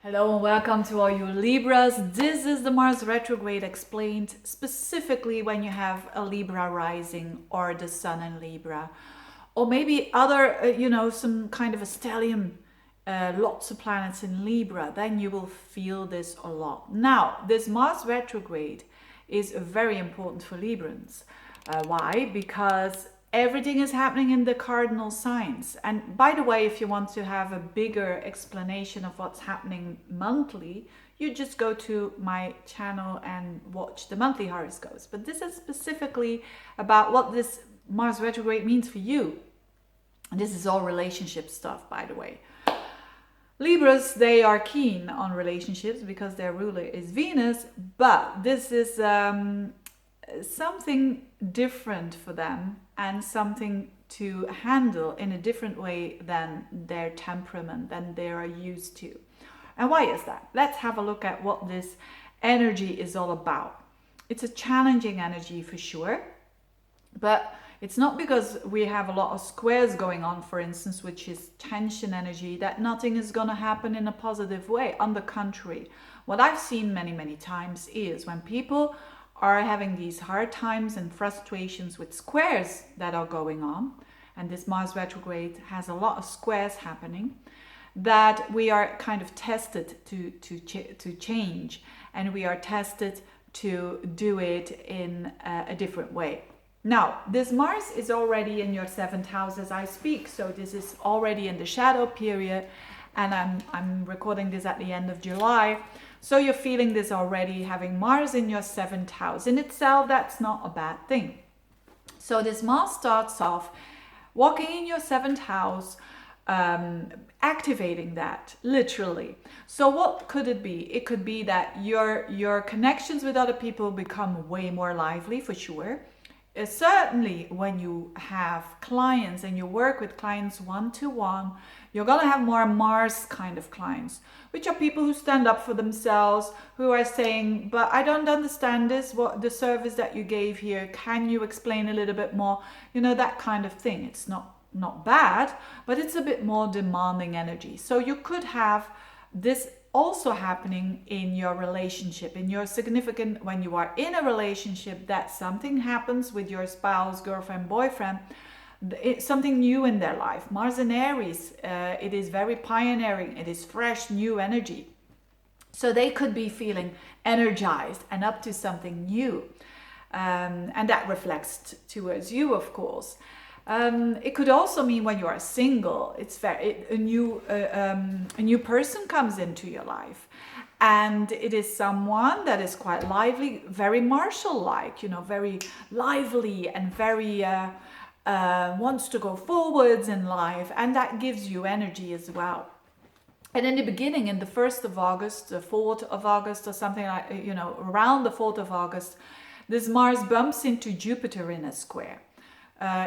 Hello and welcome to all you Libras. This is the Mars retrograde explained specifically when you have a Libra rising or the Sun in Libra. Or maybe other, some kind of a stellium, lots of planets in Libra, then you will feel this a lot. Now, this Mars retrograde is very important for Librans. Why? Because everything is happening in the cardinal signs. And by the way, if you want to have a bigger explanation of what's happening monthly, you just go to my channel and watch the monthly horoscopes. But this is specifically about what this Mars retrograde means for you. And this is all relationship stuff, by the way. Libras, they are keen on relationships because their ruler is Venus, but this is something different for them and something to handle in a different way than their temperament, than they are used to. And why is that? Let's have a look at what this energy is all about. It's a challenging energy for sure, but it's not because we have a lot of squares going on, for instance, which is tension energy, that nothing is going to happen in a positive way. On the contrary, what I've seen many times is when people are having these hard times and frustrations with squares that are going on, and this Mars retrograde has a lot of squares happening, that we are kind of tested to change, and we are tested to do it in a different way. Now, this Mars is already in your 7th house as I speak, so this is already in the shadow period, and I'm recording this at the end of July. So you're feeling this already, having Mars in your 7th house. In itself, that's not a bad thing. So this Mars starts off walking in your 7th house, activating that, literally. So what could it be? It could be that your connections with other people become way more lively, for sure. Certainly when you have clients and you work with clients one-to-one, you're going to have more Mars kind of clients, which are people who stand up for themselves, who are saying, but I don't understand this, what the service that you gave here, can you explain a little bit more? You know, that kind of thing. It's not bad, but it's a bit more demanding energy. So you could have this also happening in your relationship, in your significant, when you are in a relationship, that something happens with your spouse, girlfriend, boyfriend, it's something new in their life. Mars in Aries, it is very pioneering, it is fresh, new energy. So they could be feeling energized and up to something new. And that reflects towards you, of course. It could also mean when you are single, a new person comes into your life, and it is someone that is quite lively, very Marshall-like, very lively and very wants to go forwards in life, and that gives you energy as well. And in the beginning, in the 1st of August, the 4th of August, or something like, around the 4th of August, this Mars bumps into Jupiter in a square.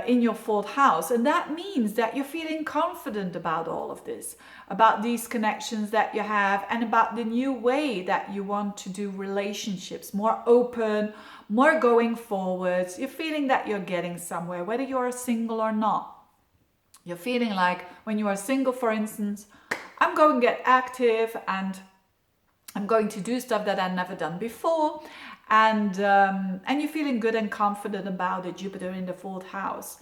In your 4th house, and that means that you're feeling confident about all of this, about these connections that you have, and about the new way that you want to do relationships, more open, more going forwards. You're feeling that you're getting somewhere, whether you are single or not. You're feeling like when you are single, for instance, I'm going to get active and I'm going to do stuff that I've never done before. And you're feeling good and confident about it, Jupiter in the 4th house.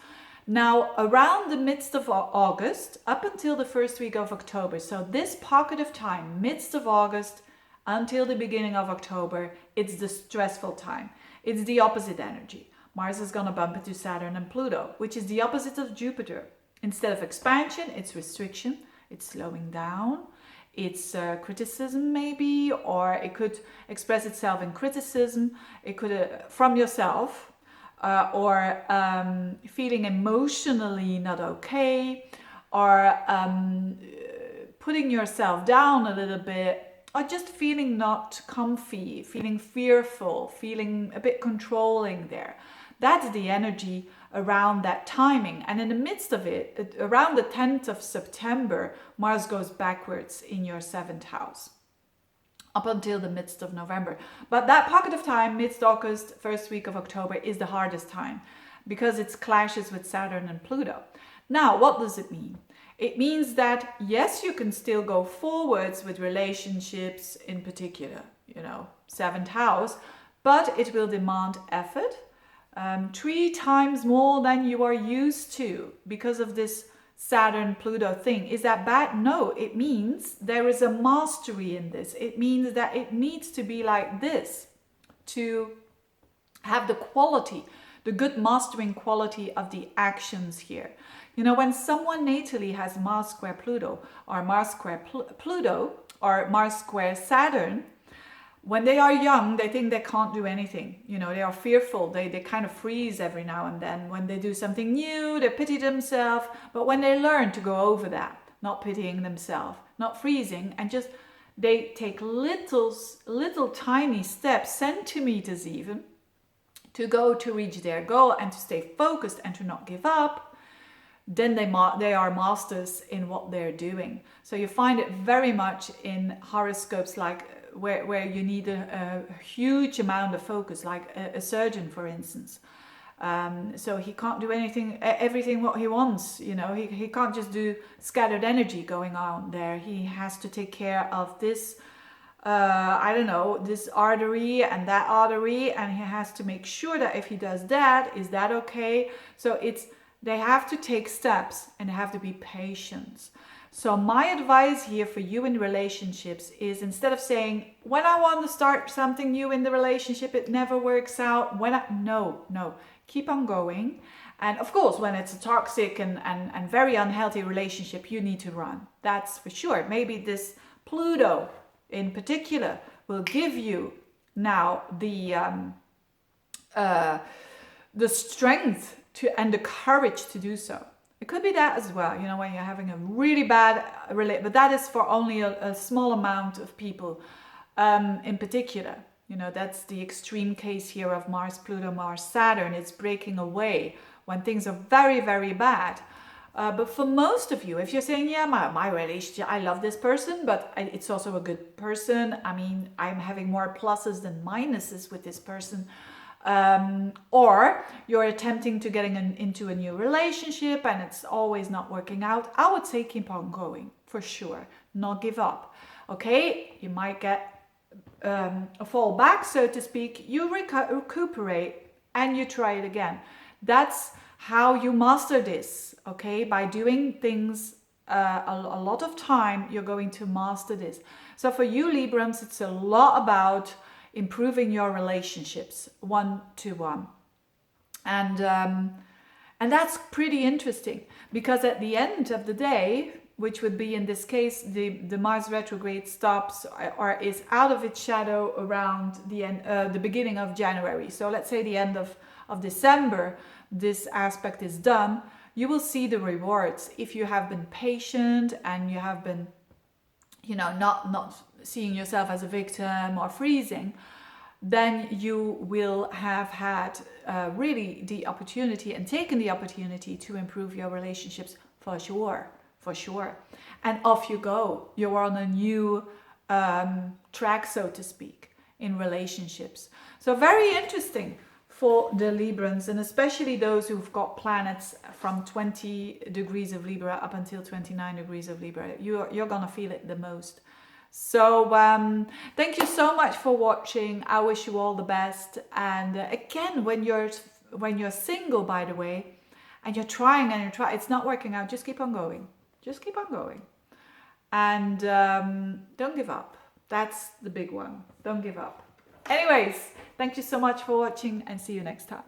Now, around the midst of August, up until the first week of October, so this pocket of time, midst of August until the beginning of October, it's the stressful time. It's the opposite energy. Mars is going to bump into Saturn and Pluto, which is the opposite of Jupiter. Instead of expansion, it's restriction, it's slowing down. It's criticism maybe, or it could express itself in criticism. It could from yourself, or feeling emotionally not okay, or putting yourself down a little bit, or just feeling not comfy, feeling fearful, feeling a bit controlling there. That's the energy around that timing. And in the midst of it, around the 10th of September, Mars goes backwards in your 7th house up until the midst of November. But that pocket of time, mid-August, first week of October, is the hardest time because it clashes with Saturn and Pluto. Now, what does it mean? It means that, yes, you can still go forwards with relationships in particular, you know, 7th house, but it will demand effort, 3 times more than you are used to because of this Saturn Pluto thing. Is that bad? No, it means there is a mastery in this. It means that it needs to be like this to have the quality, the good mastering quality of the actions here. You know, when someone natally has Mars square Pluto or Mars square Pluto or Mars square Saturn, when they are young, they think they can't do anything. You know, they are fearful. They kind of freeze every now and then. When they do something new, they pity themselves. But when they learn to go over that, not pitying themselves, not freezing, and just they take little tiny steps, centimeters even, to go to reach their goal and to stay focused and to not give up, then they are masters in what they're doing. So you find it very much in horoscopes like where you need a huge amount of focus, like a surgeon, for instance. So he can't do everything what he wants. You know, he can't just do scattered energy going on there. He has to take care of this, I don't know, this artery and that artery, and he has to make sure that if he does that, is that okay? So they have to take steps and they have to be patient. So my advice here for you in relationships is, instead of saying, when I want to start something new in the relationship, it never works out. No, keep on going. And of course, when it's a toxic and very unhealthy relationship, you need to run. That's for sure. Maybe this Pluto in particular will give you now the strength and the courage to do so. It could be that as well, you know, when you're having a really bad relationship, but that is for only a small amount of people in particular. You know, that's the extreme case here of Mars, Pluto, Mars, Saturn. It's breaking away when things are very, very bad. But for most of you, if you're saying, yeah, my relationship, I love this person, but it's also a good person. I mean, I'm having more pluses than minuses with this person. Or you're attempting to get into a new relationship and it's always not working out, I would say keep on going, for sure. Not give up. Okay, you might get a fall back, so to speak. You recuperate and you try it again. That's how you master this, okay? By doing things a lot of time, you're going to master this. So for you Librans, it's a lot about improving your relationships one-to-one, and that's pretty interesting, because at the end of the day, which would be in this case the Mars retrograde stops or is out of its shadow around the beginning of January. So let's say the end of December, this aspect is done. You will see the rewards if you have been patient and you have been, you know, not seeing yourself as a victim or freezing. Then you will have had really the opportunity and taken the opportunity to improve your relationships, for sure. And off you go. You're on a new track, so to speak, in relationships. So very interesting for the Librans, and especially those who've got planets from 20 degrees of Libra up until 29 degrees of Libra. You're gonna feel it the most. So thank you so much for watching. I wish you all the best. And again, when you're single, by the way, and you're trying it's not working out, just keep on going. Just keep on going. And don't give up. That's the big one. Don't give up. Anyways, thank you so much for watching, and see you next time.